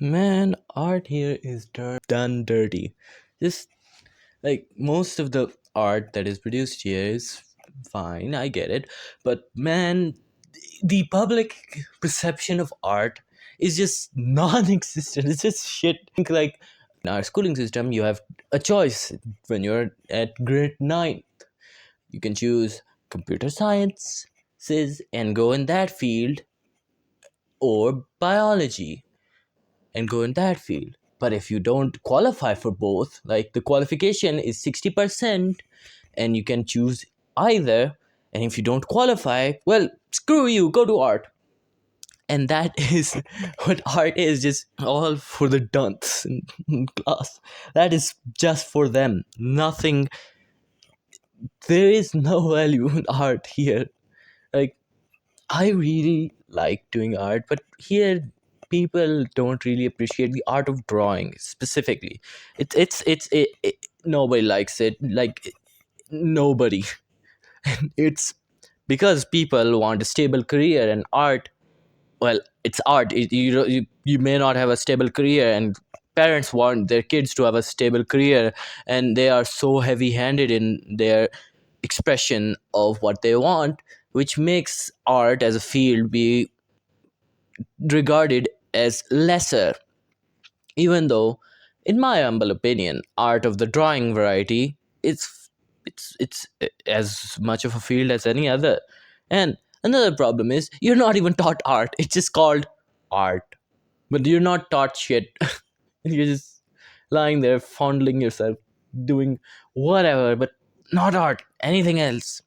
Man, art here is done dirty. Just like most of the art that is produced here is fine, I get it. But man, the public perception of art is just non-existent. It's just shit. Like in our schooling system, you have a choice when you're at grade 9. You can choose computer science, and go in that field, or biology and go in that field. But if you don't qualify for both, like the qualification is 60% and you can choose either, and if you don't qualify, well, screw you, go to art. And that is what art is, just all for the dunce in class. That is just for them. Nothing, there is no value in art here. Like, I really like doing art, but here people don't really appreciate the art of drawing specifically. It nobody likes it. Like nobody. It's because people want a stable career and art. Well, it's art. You may not have a stable career, and parents want their kids to have a stable career, and they are so heavy-handed in their expression of what they want, which makes art as a field be regarded as lesser, even though, in my humble opinion, art of the drawing variety it's as much of a field as any other. And another problem is you're not even taught art. It's just called art, but you're not taught shit. You're just lying there fondling yourself, doing whatever, but not art, anything else.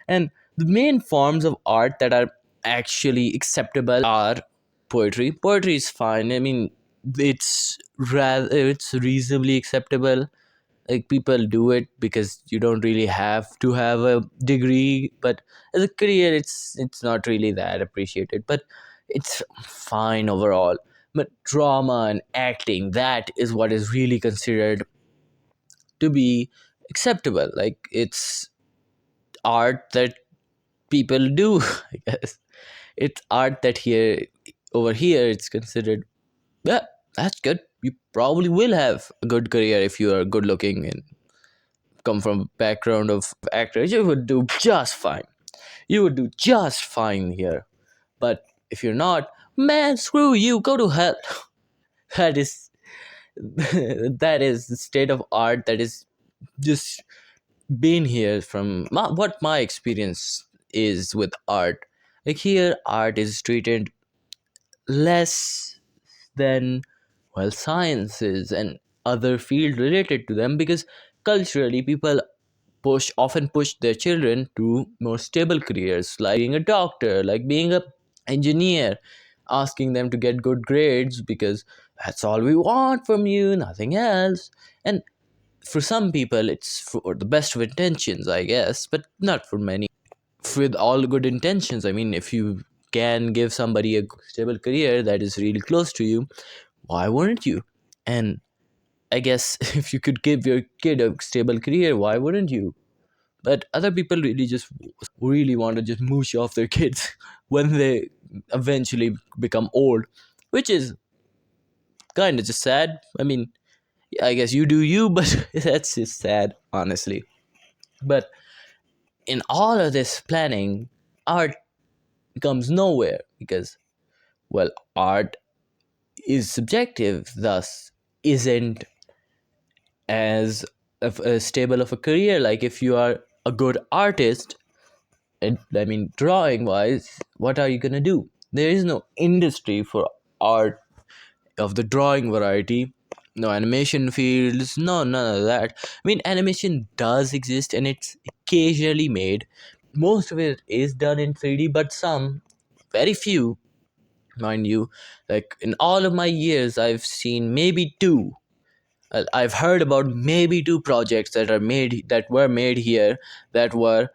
And the main forms of art that are actually acceptable are poetry. Poetry is fine. I mean, it's reasonably acceptable. Like people do it because you don't really have to have a degree, but as a career, it's not really that appreciated. But it's fine overall. But drama and acting, that is what is really considered to be acceptable. Like it's art that people do. I guess it's art that here over here it's considered, yeah, that's good. You probably will have a good career if you are good looking and come from a background of actors. You would do just fine. You would do just fine here. But if you're not, man, screw you, go to hell. That is that is the state of art that is just been here from what my experience is with art. Like here, art is treated less than, well, sciences and other field related to them, because culturally people often push their children to more stable careers, like being a doctor, like being a engineer, asking them to get good grades because that's all we want from you, nothing else. And for some people it's for the best of intentions, I guess, but not for many. With all good intentions, I mean, if you can give somebody a stable career that is really close to you, why wouldn't you? And I guess if you could give your kid a stable career, why wouldn't you? But other people really want to just moosh off their kids when they eventually become old, which is kind of just sad. I mean, I guess you do you, but that's just sad, honestly. But in all of this planning, art comes nowhere because, well, art is subjective, thus isn't as of a stable of a career. Like if you are a good artist, and I mean drawing wise, what are you gonna do? There is no industry for art of the drawing variety. No animation fields, no, none of that. I mean, animation does exist and it's occasionally made. Most of it is done in 3D, but some, very few, mind you. Like in all of my years, I've seen maybe two. I've heard about maybe two projects that were made here, that were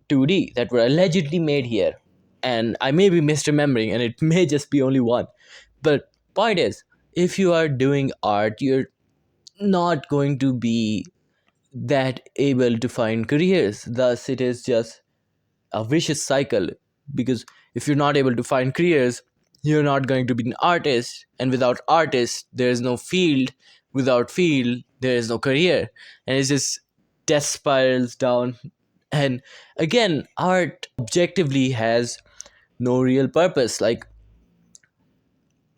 2D, that were allegedly made here. And I may be misremembering, and it may just be only one. But point is, if you are doing art, you're not going to be that able to find careers. Thus, it is just a vicious cycle. Because if you're not able to find careers, you're not going to be an artist, and without artist there is no field, without field there is no career, and it's just death spirals down. And again, art objectively has no real purpose. Like,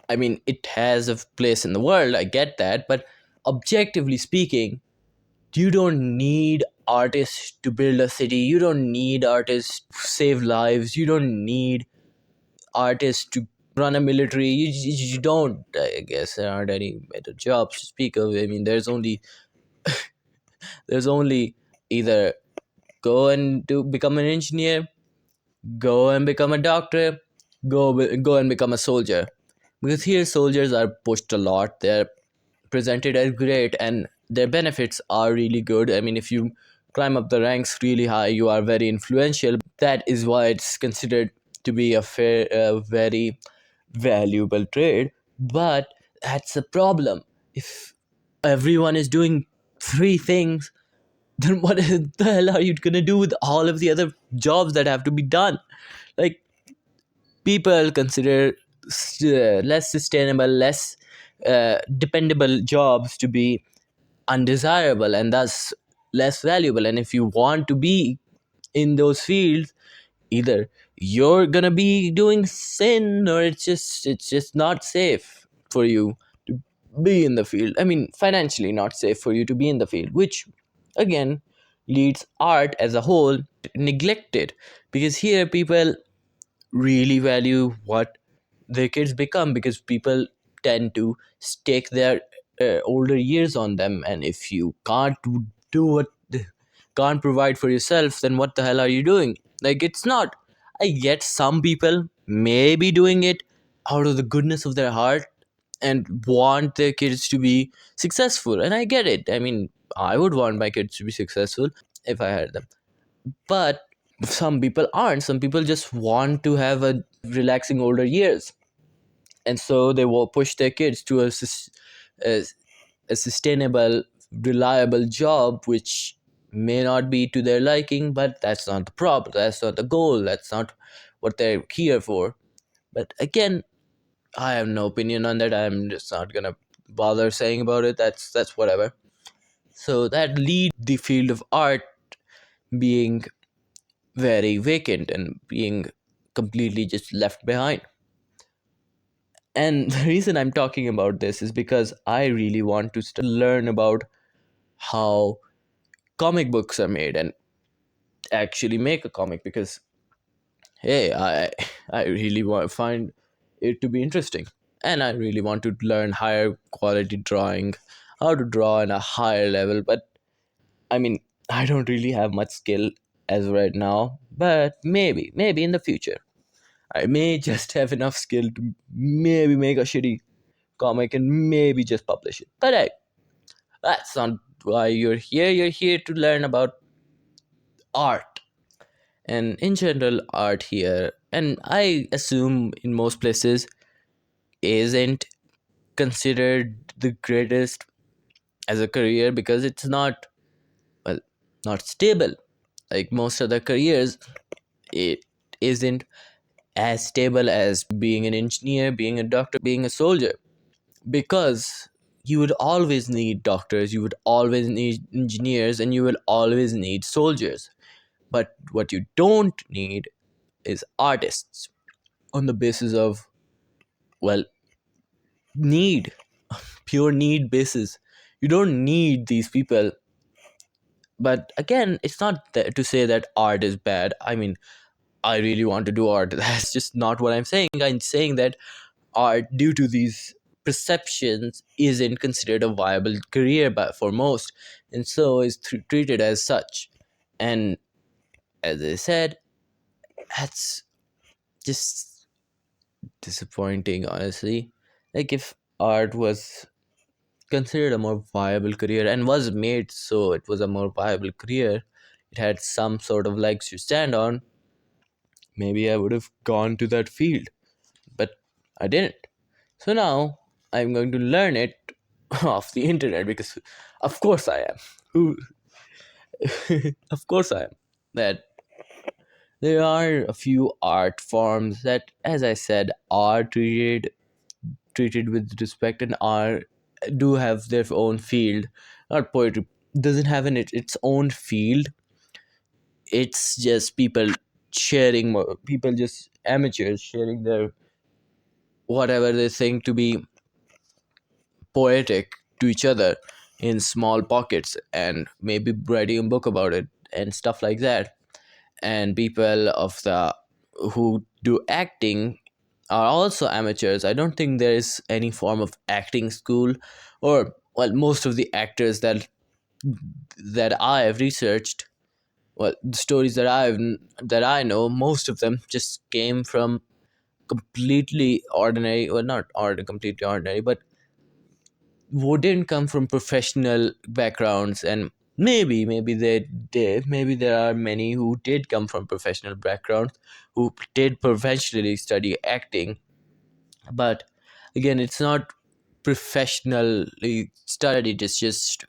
I mean, it has a place in the world, I get that, but objectively speaking, you don't need artists to build a city, you don't need artists to save lives, you don't need artists to run a military. You don't. I guess there aren't any better jobs to speak of. I mean, there's only either go and do become an engineer, go and become a doctor, go and become a soldier. Because here soldiers are pushed a lot. They're presented as great, and their benefits are really good. I mean, if you climb up the ranks really high, you are very influential. That is why it's considered to be a very valuable trade. But that's a problem. If everyone is doing three things, then what the hell are you gonna do with all of the other jobs that have to be done? Like, people consider less sustainable, less dependable jobs to be undesirable and thus less valuable. And if you want to be in those fields, either you're gonna be doing sin, or it's just not safe for you to be in the field. I mean, financially not safe for you to be in the field, which again leads art as a whole neglected, because here people really value what their kids become, because people tend to stake their older years on them. And if you do what can't provide for yourself, then what the hell are you doing? Like, it's not, I get some people may be doing it out of the goodness of their heart and want their kids to be successful, and I get it. I mean, I would want my kids to be successful if I had them. But some people aren't. Some people just want to have a relaxing older years, and so they will push their kids to a, a sustainable, reliable job, which may not be to their liking, but that's not the problem. That's not the goal. That's not what they're here for. But again, I have no opinion on that. I'm just not gonna bother saying about it. That's whatever. So that leads the field of art being very vacant and being completely just left behind. And the reason I'm talking about this is because I really want to learn about how comic books are made and actually make a comic, because hey, I really want find it to be interesting, and I really want to learn higher quality drawing, how to draw in a higher level. But I mean, I don't really have much skill as of right now, but maybe in the future I may just have enough skill to maybe make a shitty comic and maybe just publish it. But hey, that's not why you're here. You're here to learn about art, and in general art here, and I assume in most places, isn't considered the greatest as a career, because it's not, well, not stable. Like most other careers, it isn't as stable as being an engineer, being a doctor, being a soldier, because you would always need doctors, you would always need engineers, and you will always need soldiers. But what you don't need is artists, on the basis of, well, need, pure need basis. You don't need these people. But again, it's not to say that art is bad. I mean, I really want to do art. That's just not what I'm saying. I'm saying that art, due to these perceptions, isn't considered a viable career for most, and so is treated as such. And as I said, that's just disappointing, honestly. Like, if art was considered a more viable career and was made so it was a more viable career, it had some sort of legs to stand on, maybe I would have gone to that field. But I didn't. So now I'm going to learn it off the internet, because of course I am. Who of course I am. That there are a few art forms that, as I said, are treated with respect and are do have their own field. Not poetry doesn't have its own field. It's just people sharing people, just amateurs sharing their whatever they think to be poetic to each other in small pockets, and maybe writing a book about it and stuff like that. And people of the who do acting are also amateurs. I don't think there is any form of acting school, or well, most of the actors that I have researched, well, the stories that I know, most of them just came from completely ordinary, well, not completely ordinary, but who didn't come from professional backgrounds. And maybe they did, maybe there are many who did come from professional backgrounds, who did professionally study acting, but again, it's not professionally studied. It's just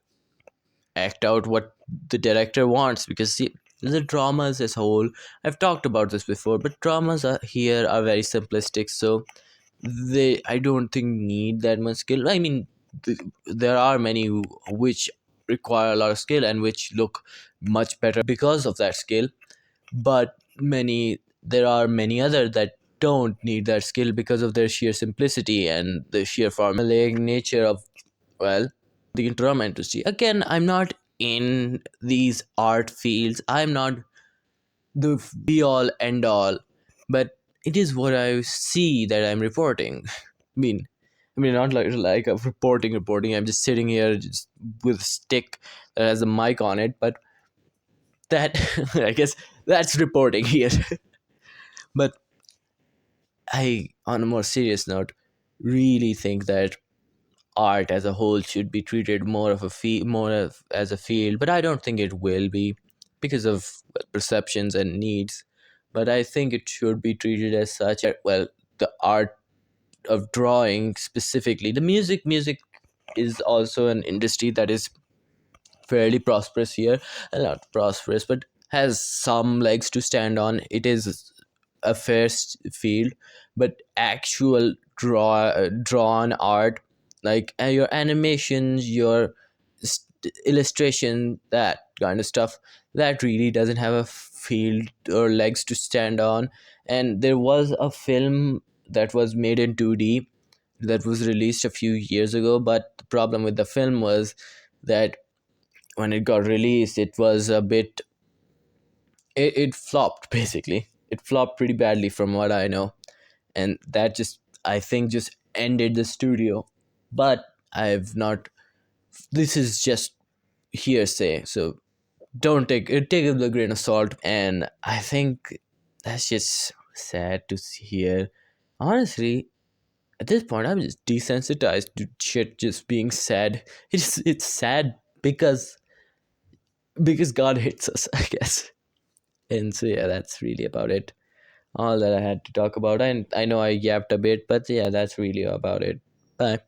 act out what the director wants. Because see, the dramas as a whole, I've talked about this before, but dramas are here are very simplistic, so they, I don't think, need that much skill. I mean, there are many which require a lot of skill and which look much better because of that skill, but there are many other that don't need that skill because of their sheer simplicity and the sheer formulaic nature of, well, the drama industry. Again, I'm not in these art fields, I'm not the be all end all, but it is what I see that I'm reporting. mean not like a reporting. I'm just sitting here just with a stick that has a mic on it, but that I guess that's reporting here. But I, on a more serious note, really think that art as a whole should be treated more of a more of as a field, but I don't think it will be because of, well, perceptions and needs. But I think it should be treated as such. Well, the art of drawing specifically, the music is also an industry that is fairly prosperous here. Not prosperous, but has some legs to stand on. It is a fair field, but actual drawn art, like your animations, your illustration, that kind of stuff, that really doesn't have a field or legs to stand on. And there was a film that was made in 2D that was released a few years ago, but the problem with the film was that when it got released, it was a bit, it flopped. Basically, it flopped pretty badly from what I know, and that just, I think, just ended the studio. But I've not, this is just hearsay, so don't take it with a grain of salt. And I think that's just sad to hear. Honestly, at this point, I'm just desensitized to shit just being sad. It's sad because God hates us, I guess. And so yeah, that's really about it. All that I had to talk about. And I know I yapped a bit, but yeah, that's really about it. Bye.